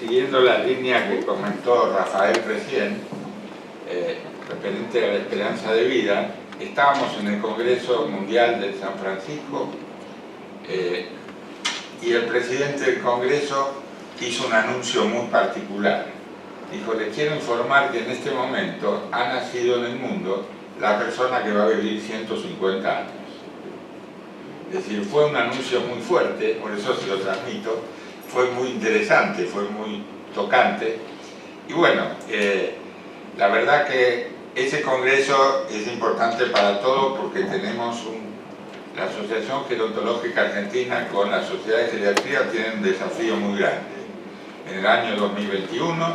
siguiendo la línea que comentó Rafael recién, referente a la esperanza de vida, estábamos en el Congreso Mundial de San Francisco y el presidente del Congreso hizo un anuncio muy particular. Dijo: les quiero informar que en este momento ha nacido en el mundo la persona que va a vivir 150 años. Es decir, fue un anuncio muy fuerte, por eso se lo transmito, fue muy interesante, fue muy tocante. Y bueno, la verdad que ese congreso es importante para todos porque tenemos la Asociación Gerontológica Argentina con la Sociedad de Geriatría tienen un desafío muy grande. En el año 2021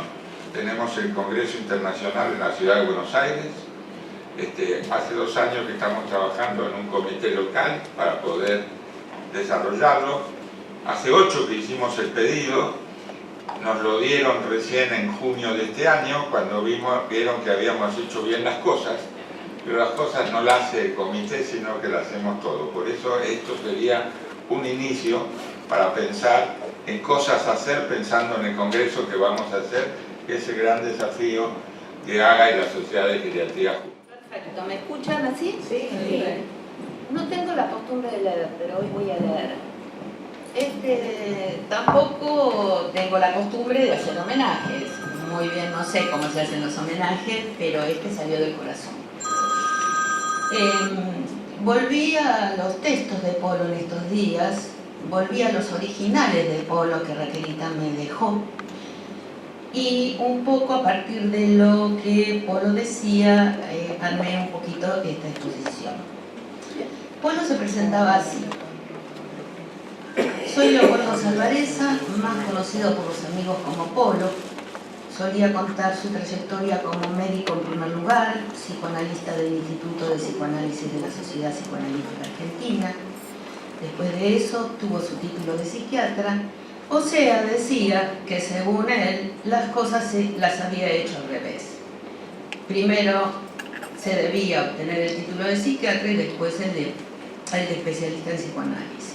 tenemos el Congreso Internacional en la Ciudad de Buenos Aires. Hace 2 años que estamos trabajando en un comité local para poder desarrollarlo. Hace 8 que hicimos el pedido, nos lo dieron recién en junio de este año, cuando vieron que habíamos hecho bien las cosas, pero las cosas no las hace el comité, sino que las hacemos todos. Por eso esto sería un inicio para pensar en cosas a hacer, pensando en el congreso que vamos a hacer, que es el gran desafío que haga y la Sociedad de Geriatría. Perfecto, ¿me escuchan así? Sí. No tengo la costumbre de leer, pero hoy voy a leer. Tampoco tengo la costumbre de hacer homenajes. Muy bien, no sé cómo se hacen los homenajes, pero este salió del corazón. Volví a los textos de Polo en estos días, volví a los originales de Polo que Raquelita me dejó, y un poco a partir de lo que Polo decía, armé un poquito esta exposición. Polo se presentaba así: soy Leopoldo Salvareza, más conocido por los amigos como Polo. Solía contar su trayectoria como médico en primer lugar, psicoanalista del Instituto de Psicoanálisis de la Sociedad Psicoanalítica Argentina. Después de eso obtuvo su título de psiquiatra, o sea, decía que según él las cosas las había hecho al revés. Primero se debía obtener el título de psiquiatra y después el de especialista en psicoanálisis.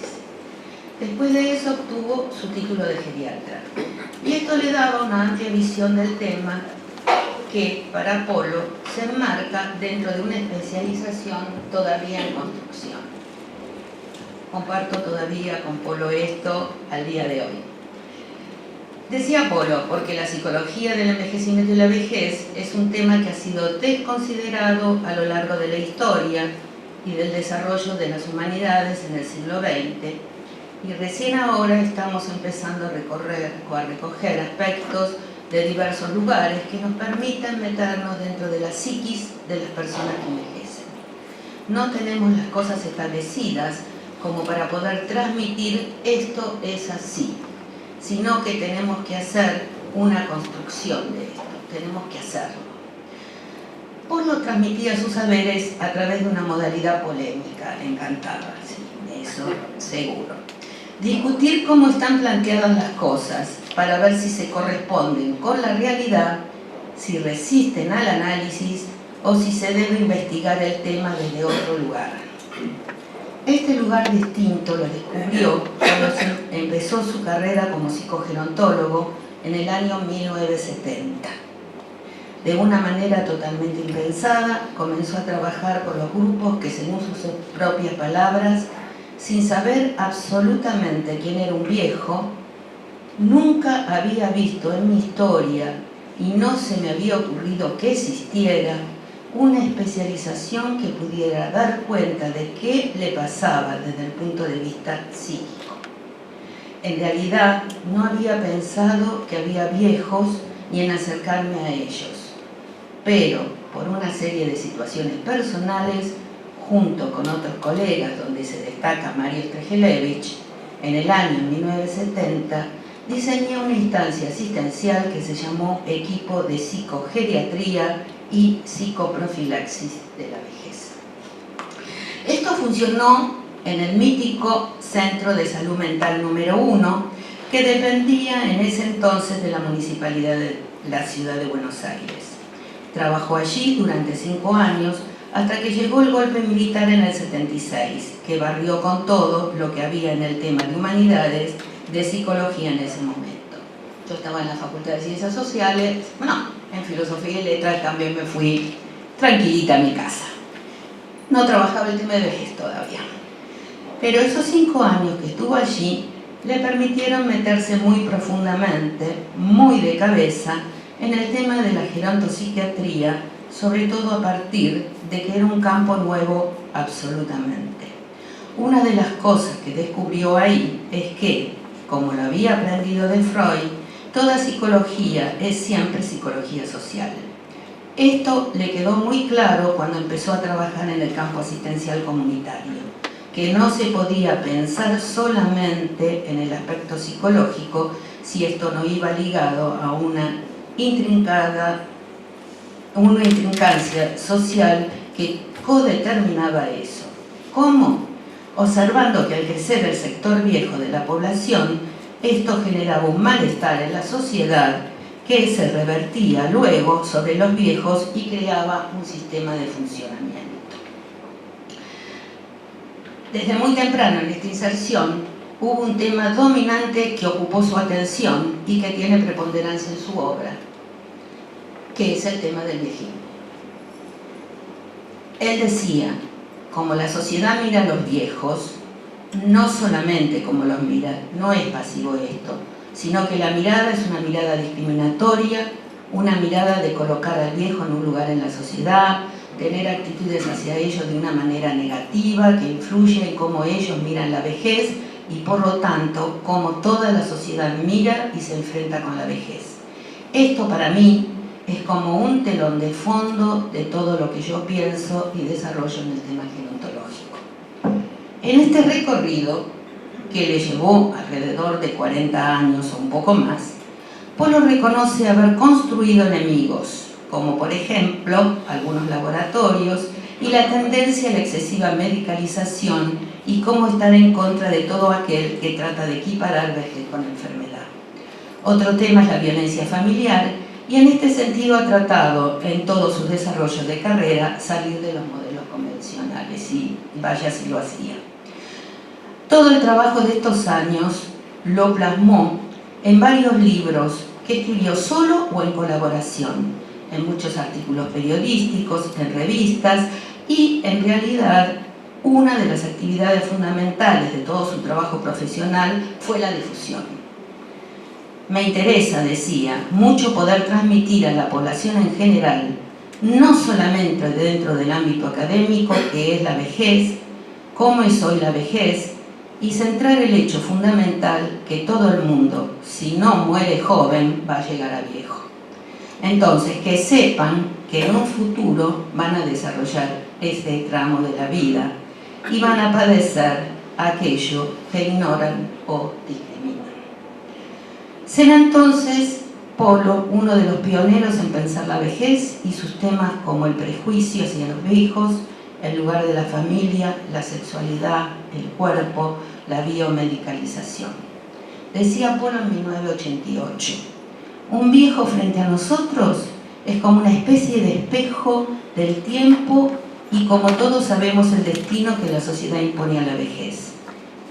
Después de eso obtuvo su título de geriatra. Y esto le daba una amplia visión del tema que para Polo se enmarca dentro de una especialización todavía en construcción. Comparto todavía con Polo esto al día de hoy. Decía Polo, porque la psicología del envejecimiento y la vejez es un tema que ha sido desconsiderado a lo largo de la historia y del desarrollo de las humanidades en el siglo XX, y recién ahora estamos empezando a recorrer o a recoger aspectos de diversos lugares que nos permitan meternos dentro de la psiquis de las personas que envejecen. No tenemos las cosas establecidas como para poder transmitir esto es así, sino que tenemos que hacer una construcción de esto, tenemos que hacerlo. Polo transmitía sus saberes a través de una modalidad polémica, encantada, sí, eso seguro. Discutir cómo están planteadas las cosas para ver si se corresponden con la realidad, si resisten al análisis o si se debe investigar el tema desde otro lugar. Este lugar distinto lo descubrió cuando empezó su carrera como psicogerontólogo en el año 1970. De una manera totalmente impensada, comenzó a trabajar con los grupos que, según sus propias palabras, sin saber absolutamente quién era un viejo, nunca había visto en mi historia y no se me había ocurrido que existiera una especialización que pudiera dar cuenta de qué le pasaba desde el punto de vista psíquico. En realidad no había pensado que había viejos ni en acercarme a ellos, pero por una serie de situaciones personales, junto con otros colegas, donde se destaca Mario Strejelevich, en el año 1970 diseñé una instancia asistencial que se llamó Equipo de Psicogeriatría y Psicoprofilaxis de la Vejez. Esto funcionó en el mítico Centro de Salud Mental número 1, que dependía en ese entonces de la Municipalidad de la Ciudad de Buenos Aires. Trabajó allí durante 5 años, hasta que llegó el golpe militar en el 76, que barrió con todo lo que había en el tema de humanidades, de psicología en ese momento. Yo estaba en la Facultad de Ciencias Sociales, bueno, en Filosofía y Letras también me fui tranquilita a mi casa. No trabajaba el tema de vejez todavía. Pero esos 5 años que estuvo allí le permitieron meterse muy profundamente, muy de cabeza, en el tema de la gerontopsiquiatría, sobre todo a partir de que era un campo nuevo absolutamente. Una de las cosas que descubrió ahí es que, como lo había aprendido de Freud, toda psicología es siempre psicología social. Esto le quedó muy claro cuando empezó a trabajar en el campo asistencial comunitario, que no se podía pensar solamente en el aspecto psicológico si esto no iba ligado a una intrincancia social que codeterminaba eso. ¿Cómo? Observando que al crecer el sector viejo de la población, esto generaba un malestar en la sociedad que se revertía luego sobre los viejos y creaba un sistema de funcionamiento. Desde muy temprano en esta inserción hubo un tema dominante que ocupó su atención y que tiene preponderancia en su obra, que es el tema del viejismo. Él decía, como la sociedad mira a los viejos, no solamente como los mira, no es pasivo esto, sino que la mirada es una mirada discriminatoria, una mirada de colocar al viejo en un lugar en la sociedad, tener actitudes hacia ellos de una manera negativa que influye en cómo ellos miran la vejez y por lo tanto cómo toda la sociedad mira y se enfrenta con la vejez. Esto para mí es como un telón de fondo de todo lo que yo pienso y desarrollo en el tema gerontológico. En este recorrido, que le llevó alrededor de 40 años o un poco más, Polo reconoce haber construido enemigos, como por ejemplo algunos laboratorios y la tendencia a la excesiva medicalización y cómo estar en contra de todo aquel que trata de equiparar vejez con enfermedad. Otro tema es la violencia familiar y en este sentido ha tratado en todos sus desarrollos de carrera salir de los modelos convencionales y vaya si lo hacía. Todo el trabajo de estos años lo plasmó en varios libros que escribió solo o en colaboración, en muchos artículos periodísticos, en revistas y en realidad una de las actividades fundamentales de todo su trabajo profesional fue la difusión. Me interesa, decía, mucho poder transmitir a la población en general, no solamente dentro del ámbito académico, que es la vejez, cómo es hoy la vejez, y centrar el hecho fundamental que todo el mundo, si no muere joven, va a llegar a viejo. Entonces, que sepan que en un futuro van a desarrollar este tramo de la vida y van a padecer aquello que ignoran o discriminan. Será entonces Polo uno de los pioneros en pensar la vejez y sus temas como el prejuicio hacia los viejos, el lugar de la familia, la sexualidad, el cuerpo, la biomedicalización. Decía Polo en 1988, un viejo frente a nosotros es como una especie de espejo del tiempo y como todos sabemos el destino que la sociedad impone a la vejez.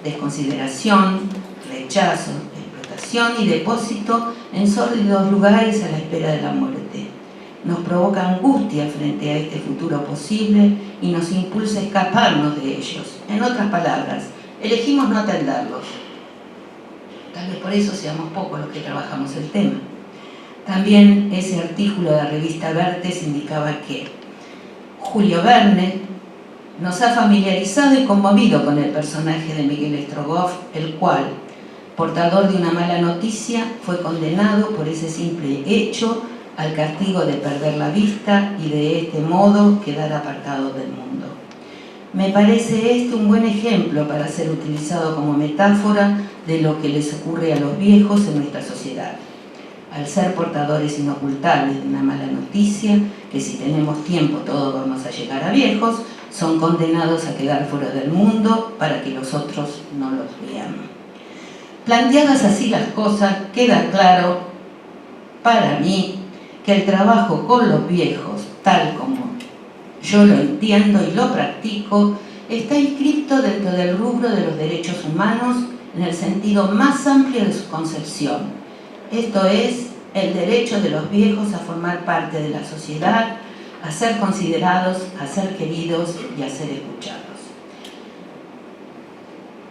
Desconsideración, rechazo, explotación y depósito en sórdidos lugares a la espera de la muerte. Nos provoca angustia frente a este futuro posible y nos impulsa a escaparnos de ellos. En otras palabras, elegimos no atenderlos. Tal vez por eso seamos pocos los que trabajamos el tema. También ese artículo de la revista Vertes indicaba que Julio Verne nos ha familiarizado y conmovido con el personaje de Miguel Strogoff, el cual, portador de una mala noticia, fue condenado por ese simple hecho al castigo de perder la vista y de este modo quedar apartado del mundo. Me parece este un buen ejemplo para ser utilizado como metáfora de lo que les ocurre a los viejos en nuestra sociedad. Al ser portadores inocultables de una mala noticia, que si tenemos tiempo todos vamos a llegar a viejos, son condenados a quedar fuera del mundo para que los otros no los vean. Planteadas así las cosas, queda claro para mí que el trabajo con los viejos, tal como yo lo entiendo y lo practico, está inscrito dentro del rubro de los derechos humanos en el sentido más amplio de su concepción, Esto es el derecho de los viejos a formar parte de la sociedad, a ser considerados, a ser queridos y a ser escuchados.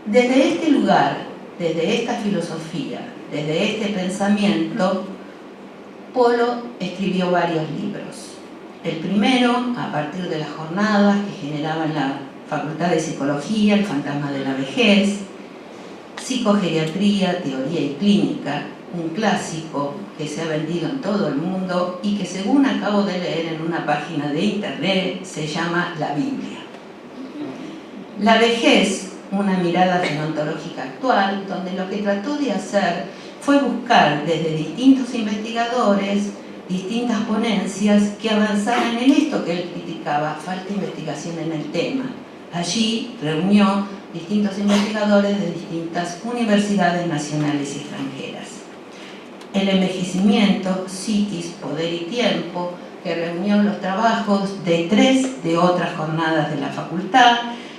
Desde este lugar, desde esta filosofía, desde este pensamiento, Polo escribió varios libros. El primero, a partir de las jornadas que generaba en la Facultad de Psicología, El fantasma de la vejez, Psicogeriatría, Teoría y Clínica, un clásico que se ha vendido en todo el mundo y que, según acabo de leer en una página de internet, se llama La Biblia. La vejez, una mirada gerontológica actual, donde lo que trató de hacer fue buscar desde distintos investigadores, distintas ponencias que avanzaran en esto que él criticaba, falta de investigación en el tema. Allí reunió distintos investigadores de distintas universidades nacionales y extranjeras. El envejecimiento, psiquis, poder y tiempo, que reunió los trabajos de 3 de otras jornadas de la facultad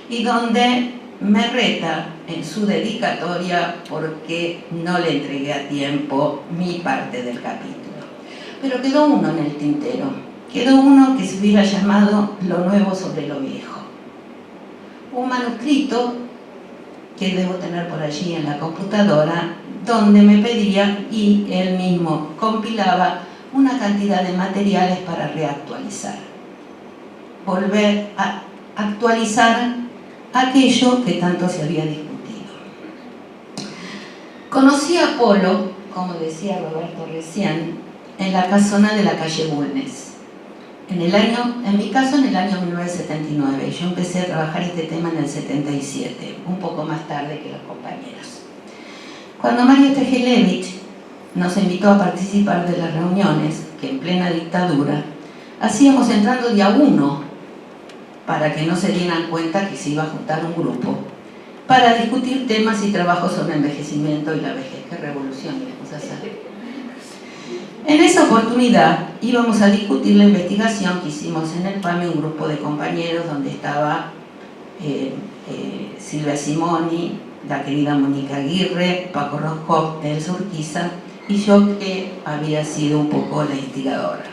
y donde me reta en su dedicatoria porque no le entregué a tiempo mi parte del capítulo. Pero quedó uno en el tintero, quedó uno que se hubiera llamado Lo nuevo sobre lo viejo. Un manuscrito que debo tener por allí en la computadora, donde me pedía y él mismo compilaba una cantidad de materiales para reactualizar. Volver a actualizar aquello que tanto se había discutido. Conocí a Polo, como decía Roberto recién, en la casona de la calle Bulnes. En mi caso, en el año 1979. Yo empecé a trabajar este tema en el 77, un poco más tarde que los compañeros. Cuando Mario Tejelevich nos invitó a participar de las reuniones, que en plena dictadura, hacíamos entrando de a uno, para que no se dieran cuenta que se iba a juntar un grupo, para discutir temas y trabajos sobre envejecimiento y la vejez. ¡Qué revolución íbamos a hacer! En esa oportunidad íbamos a discutir la investigación que hicimos en el PAMI, un grupo de compañeros donde estaba Silvia Simoni, la querida Mónica Aguirre, Paco Roscoff, Elsa Urquiza y yo, que había sido un poco la instigadora.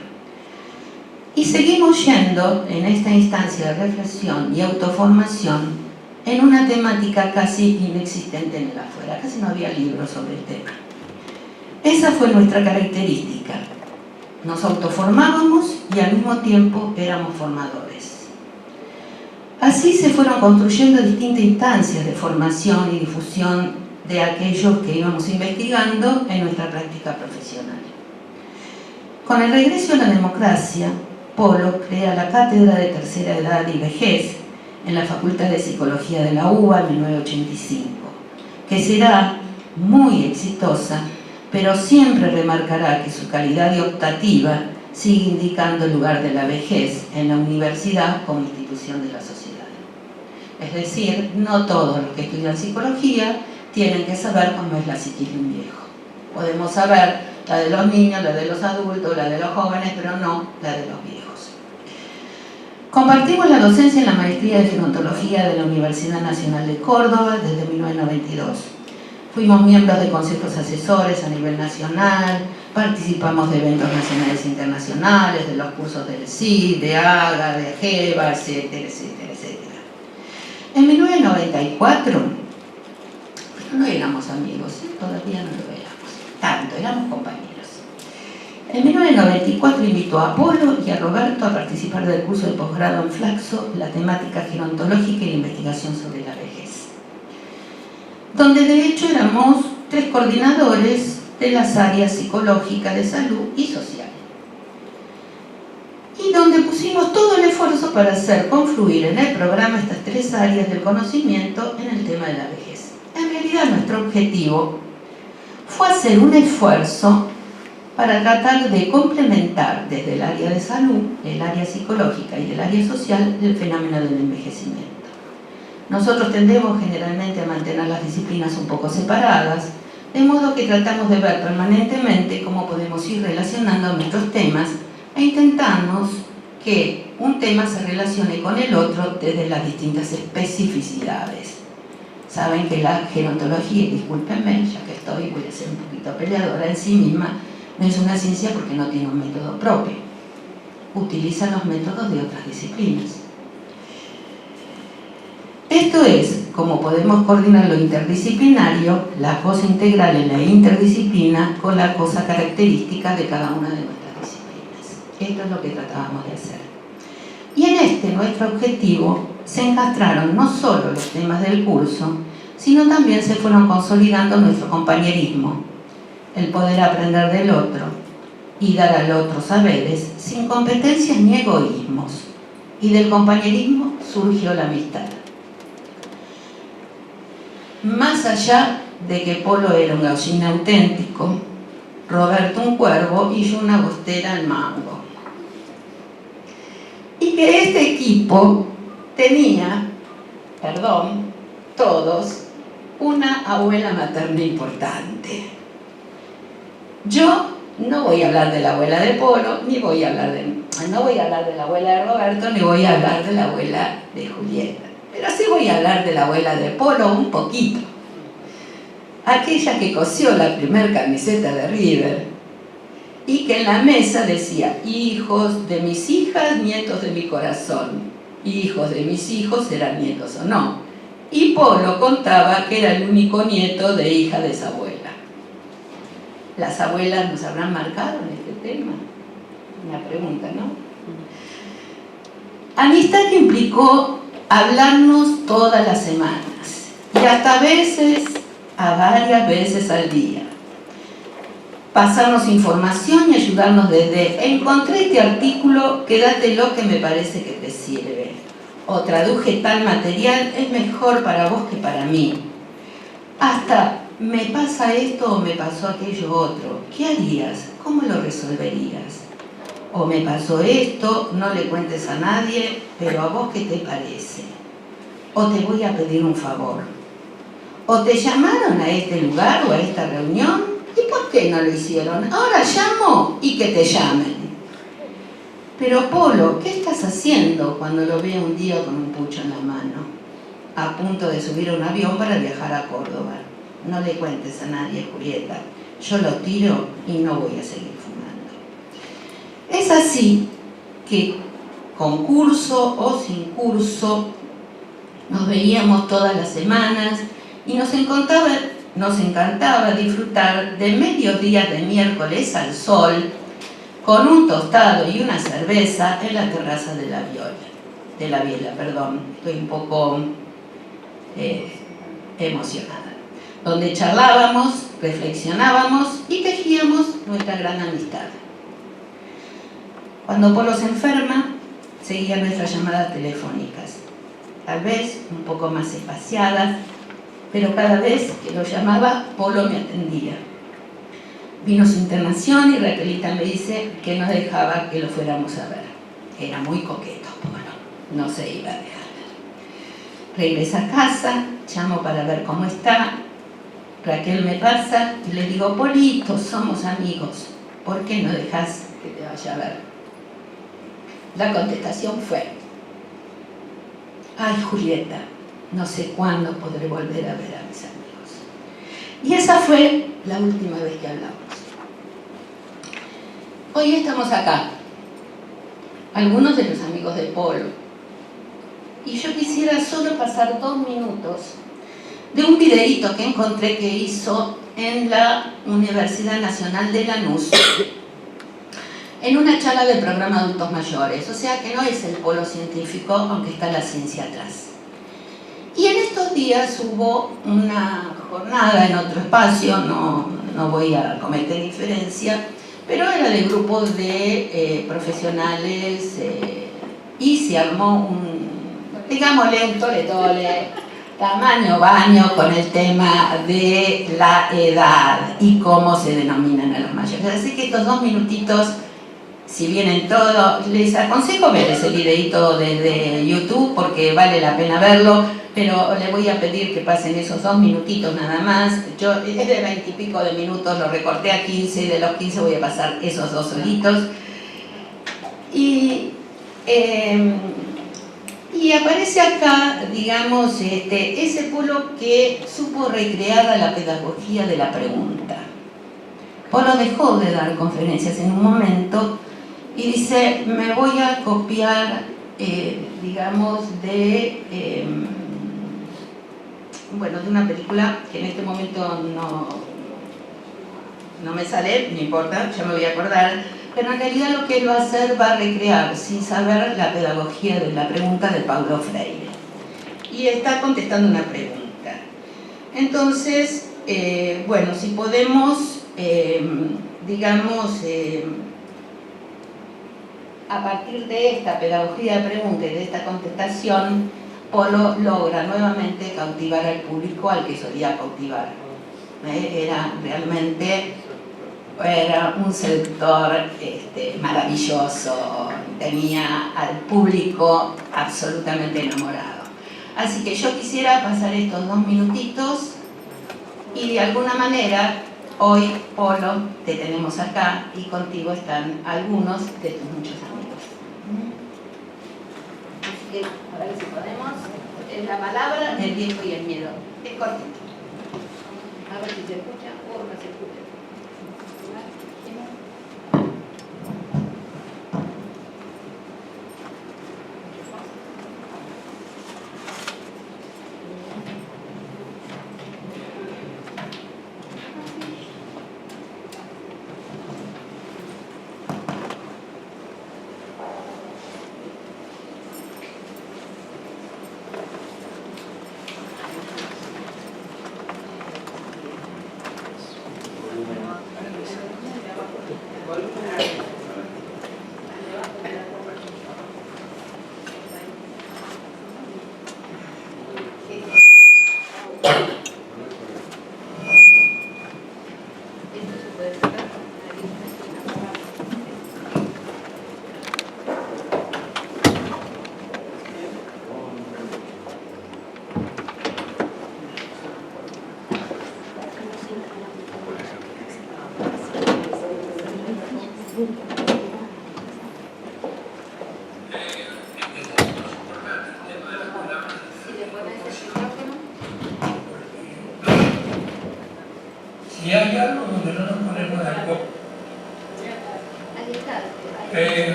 Y seguimos yendo en esta instancia de reflexión y autoformación en una temática casi inexistente en el afuera, casi no había libros sobre el tema. Esa fue nuestra característica. Nos autoformábamos y al mismo tiempo éramos formadores. Así se fueron construyendo distintas instancias de formación y difusión de aquellos que íbamos investigando en nuestra práctica profesional. Con el regreso a la democracia, Polo crea la Cátedra de Tercera Edad y Vejez en la Facultad de Psicología de la UBA en 1985, que será muy exitosa, pero siempre remarcará que su calidad optativa sigue indicando el lugar de la vejez en la universidad como institución de la sociedad. Es decir, no todos los que estudian psicología tienen que saber cómo es la psiquis de un viejo. Podemos saber la de los niños, la de los adultos, la de los jóvenes, pero no la de los viejos. Compartimos la docencia en la maestría de gerontología de la Universidad Nacional de Córdoba desde 1992. Fuimos miembros de consejos asesores a nivel nacional, participamos de eventos nacionales e internacionales, de los cursos del CID, de AGA, de AGEVA, etcétera, etcétera, etcétera. En 1994, no éramos amigos, todavía no lo éramos, tanto, éramos compañeros. En 1994 invitó a Polo y a Roberto a participar del curso de posgrado en Flaxo, la temática gerontológica y la investigación sobre la vejez, donde de hecho éramos 3 coordinadores de las áreas psicológica, de salud y social. Y donde pusimos todo el esfuerzo para hacer confluir en el programa estas 3 áreas del conocimiento en el tema de la vejez. En realidad nuestro objetivo fue hacer un esfuerzo para tratar de complementar desde el área de salud, el área psicológica y el área social el fenómeno del envejecimiento. Nosotros tendemos generalmente a mantener las disciplinas un poco separadas, de modo que tratamos de ver permanentemente cómo podemos ir relacionando nuestros temas e intentamos que un tema se relacione con el otro desde las distintas especificidades. Saben que la gerontología, y discúlpenme, ya que estoy, voy a ser un poquito peleadora en sí misma, no es una ciencia porque no tiene un método propio. Utiliza los métodos de otras disciplinas. Esto es, como podemos coordinar lo interdisciplinario, la cosa integral en la interdisciplina con la cosa característica de cada una de nuestras disciplinas. Esto es lo que tratábamos de hacer. Y en este, nuestro objetivo, se encastraron no solo los temas del curso, sino también se fueron consolidando nuestro compañerismo, el poder aprender del otro y dar al otro saberes sin competencias ni egoísmos. Y del compañerismo surgió la amistad. Más allá de que Polo era un gauchín auténtico, Roberto un cuervo y yo una bostera al mango. Y que este equipo tenía, todos, una abuela materna importante. Yo no voy a hablar de la abuela de Polo, no voy a hablar de la abuela de Roberto, ni voy a hablar de la abuela de Julieta. Pero sí voy a hablar de la abuela de Polo un poquito. Aquella que cosió la primer camiseta de River y que en la mesa decía: hijos de mis hijas, nietos de mi corazón. Hijos de mis hijos, serán nietos o no. Y Polo contaba que era el único nieto de hija de esa abuela. ¿Las abuelas nos habrán marcado en este tema? Una pregunta, ¿no? Amistad que implicó hablarnos todas las semanas y hasta varias veces al día. Pasarnos información y ayudarnos desde encontré este artículo, quédatelo que me parece que te sirve. O traduje tal material, es mejor para vos que para mí. Hasta me pasa esto o me pasó aquello otro. ¿Qué harías? ¿Cómo lo resolverías? O me pasó esto, no le cuentes a nadie, pero ¿a vos qué te parece? O te voy a pedir un favor. O te llamaron a este lugar o a esta reunión, ¿y por qué no lo hicieron? Ahora llamo y que te llamen. Pero Polo, ¿qué estás haciendo? Cuando lo veo un día con un pucho en la mano, a punto de subir a un avión para viajar a Córdoba. No le cuentes a nadie, Julieta. Yo lo tiro y no voy a seguir fumando. Es así que, con curso o sin curso, nos veíamos todas las semanas y nos encantaba disfrutar de mediodías de miércoles al sol, con un tostado y una cerveza en la terraza de la Biela, estoy un poco emocionada, donde charlábamos, reflexionábamos y tejíamos nuestra gran amistad. Cuando Polo se enferma, seguían nuestras llamadas telefónicas, tal vez un poco más espaciadas, pero cada vez que lo llamaba, Polo me atendía. Vino su internación y Raquelita me dice que no dejaba que lo fuéramos a ver. Era muy coqueto, Polo, no se iba a dejar ver. Regresa a casa, llamo para ver cómo está. Raquel me pasa y le digo: Polito, somos amigos, ¿por qué no dejas que te vaya a ver? La contestación fue: ay, Julieta, no sé cuándo podré volver a ver a mis amigos. Y esa fue la última vez que hablamos. Hoy estamos acá, algunos de los amigos de Polo, y yo quisiera solo pasar 2 minutos de un videíto que encontré que hizo en la Universidad Nacional de Lanús, en una charla del programa Adultos Mayores, o sea que no es el polo científico, aunque está la ciencia atrás. Y en estos días hubo una jornada en otro espacio, no voy a cometer inferencia, pero era de grupos de profesionales y se armó digámosle, un tole-tole, tamaño baño con el tema de la edad y cómo se denominan a los mayores. Así que estos 2 minutitos, si vienen todos, les aconsejo ver ese videito de YouTube porque vale la pena verlo, pero les voy a pedir que pasen esos 2 minutitos nada más. Yo es de 20 y pico de minutos, lo recorté a 15, y de los 15 voy a pasar esos 2 solitos. Y Y aparece acá, digamos, ese Polo que supo recrear a la pedagogía de la pregunta. Polo dejó de dar conferencias en un momento y dice, me voy a copiar, digamos, de una película que en este momento no me sale, no importa, ya me voy a acordar, pero en realidad lo que él va a hacer va a recrear, sin saber, la pedagogía de la pregunta de Paulo Freire. Y está contestando una pregunta. Entonces, si podemos, a partir de esta pedagogía de pregunta y de esta contestación, Polo logra nuevamente cautivar al público al que solía cautivar. Era un seductor maravilloso, tenía al público absolutamente enamorado. Así que yo quisiera pasar estos 2 minutitos y de alguna manera, hoy, Polo, te tenemos acá y contigo están algunos de tus muchos amigos. Así que, a ver si podemos, es la palabra del viejo y el miedo. Es cortito. A ver si se escucha o no se escucha. Si hay algo donde no nos ponemos de acuerdo,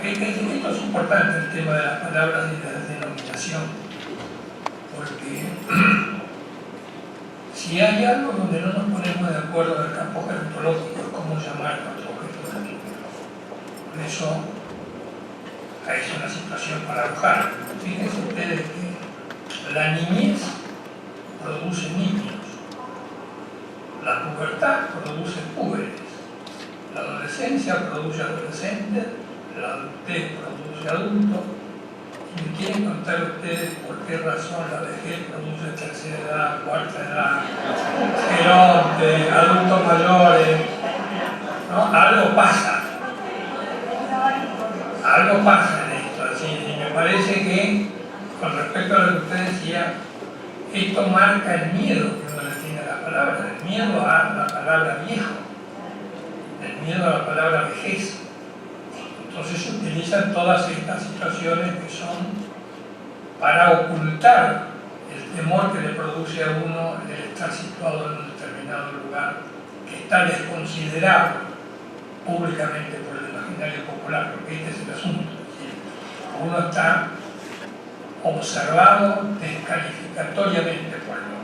esto es importante, el tema de las palabras y la denominación, porque si hay algo donde no nos ponemos de acuerdo en el campo gerontológico es cómo llamar a nuestro objeto de niño. Por eso es una situación paradojal. Fíjense ustedes que la niñez produce niños. La pubertad produce púberes, la adolescencia produce adolescentes, la adultez produce adultos. Y me quieren contar ustedes por qué razón la vejez produce tercera edad, cuarta edad, gerontes, adultos mayores, ¿no? Algo pasa en esto, así, y me parece que, con respecto a lo que usted decía, esto marca el miedo que uno le tiene a la palabra, el miedo a la palabra viejo, el miedo a la palabra vejez. Entonces se utilizan todas estas situaciones que son para ocultar el temor que le produce a uno el estar situado en un determinado lugar que está desconsiderado públicamente por el imaginario popular, porque este es el asunto. Uno está observado descalificatoriamente por el otro.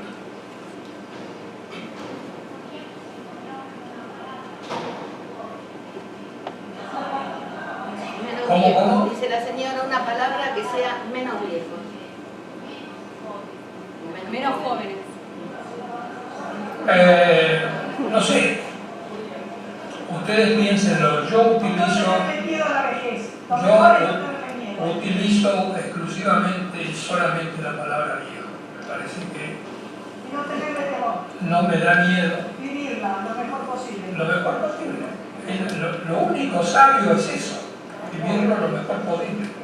¿Cómo? Dice la señora, una palabra que sea menos viejo. Menos jóvenes. No sé. Ustedes piénsenlo. Yo utilizo exclusivamente y solamente la palabra viejo. Me parece que Y no tenerle temor. no me da miedo. Vivirla lo mejor posible. Lo mejor posible. Lo único sabio es eso, vivirlo lo mejor posible.